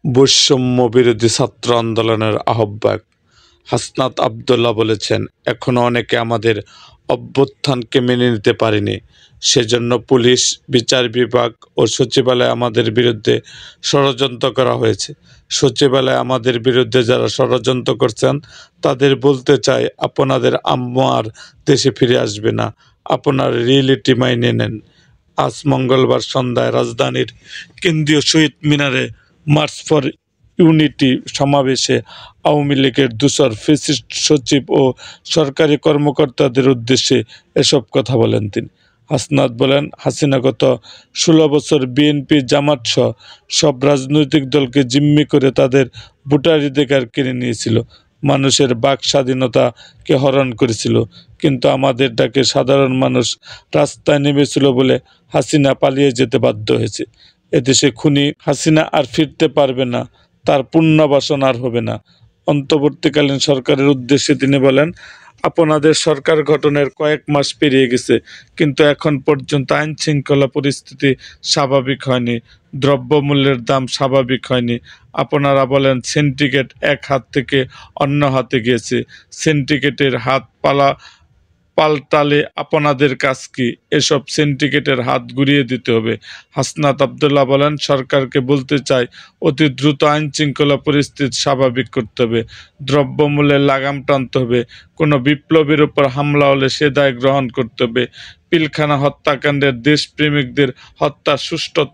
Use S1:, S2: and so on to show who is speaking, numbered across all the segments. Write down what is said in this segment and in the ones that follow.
S1: বৈষম্য বিরোধী ছাত্র আন্দোলনের আহ্বায়ক হাসনাত আবদুল্লাহ বলেছেন, এখনো অনেকে আমাদের অভ্যুত্থানকে মেনে নিতে পারেনি। সেজন্য পুলিশ, বিচার বিভাগ ও সচিবালয়ে আমাদের বিরুদ্ধে ষড়যন্ত্র করা হয়েছে। সচিবালয়ে আমাদের বিরুদ্ধে যারা ষড়যন্ত্র করছেন তাদের বলতে চাই, আপনাদের আম্মু আর দেশে ফিরে আসবে না। আপনার রিয়েলিটি মাইনে নেন। আজ মঙ্গলবার সন্ধ্যায় রাজধানীর কেন্দ্রীয় শহীদ মিনারে মার্চ ফর ইউনিটি সমাবেশে আওয়ামী লীগের ধূসর ফ্যাসিস্ট সচিব ও সরকারি কর্মকর্তাদের উদ্দেশ্যে এসব কথা বলেন তিনি। হাসনাত বলেন, হাসিনা গত 16 বছর বিএনপি, জামাত সহ সব রাজনৈতিক দলকে জিম্মি করে তাদের ভোটাধিকার কেড়ে নিয়েছিল, মানুষের বাক স্বাধীনতাকে হরণ করেছিল। কিন্তু আমাদের ডাকে সাধারণ মানুষ রাস্তায় নেমেছিল বলে হাসিনা পালিয়ে যেতে বাধ্য হয়েছে। এদেশে খুনি হাসিনা আর ফিরতে পারবে না, তার পুনর্বাসন আর হবে না। অন্তর্বর্তীকালীন সরকারের উদ্দেশ্যে তিনি বলেন, আপনাদের সরকার গঠনের কয়েক মাস পেরিয়ে গেছে, কিন্তু এখন পর্যন্ত আইন শৃঙ্খলা পরিস্থিতি স্বাভাবিক হয়নি, দ্রব্যমূল্যের দাম স্বাভাবিক হয়নি। আপনারা বলেন সিন্ডিকেট এক হাত থেকে অন্য হাতে গিয়েছে, সিন্ডিকেটের হাত পাল্টালে আপনাদের কাজ কি? এসব সিন্ডিকেটের হাত ঘুরিয়ে দিতে হবে। হাসনাত আবদুল্লাহ বলেন, সরকারকে বলতে চাই, অতি দ্রুত আইন শৃঙ্খলা পরিস্থিতি স্বাভাবিক করতে হবে, দ্রব্যমূল্যের লাগাম টানতে হবে, কোনো বিপ্লবীর উপর হামলা হলে সে দায় গ্রহণ করতে হবে। পিলখানা হত্যাকাণ্ডের দেশপ্রেমিকদের হত্যার সুষ্ঠু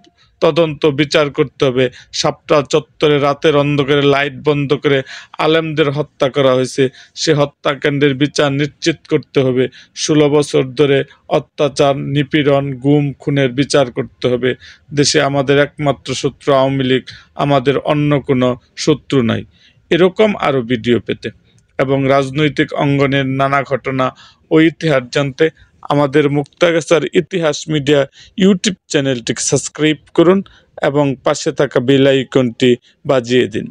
S1: তদন্ত বিচার করতে হবে। শাপলা চত্বরে রাতের অন্ধকারে লাইট বন্ধ করে আলেমদের হত্যা করা হয়েছে, সে হত্যাকাণ্ডের বিচার নিশ্চিত করতে হবে। 16 বছর ধরে অত্যাচার, নিপীড়ন, গুম খুনের বিচার করতে হবে। দেশে আমাদের একমাত্র শত্রু আওয়ামী লীগ, আমাদের অন্য কোনো শত্রু নাই। এরকম আরও ভিডিও পেতে এবং রাজনৈতিক অঙ্গনের নানা ঘটনা ও ইতিহাস জানতে আমাদের মুক্তাগাছার ইতিহাস মিডিয়া ইউটিউব চ্যানেলটিকে সাবস্ক্রাইব করুন এবং পাশে থাকা বেল আইকনটি বাজিয়ে দিন।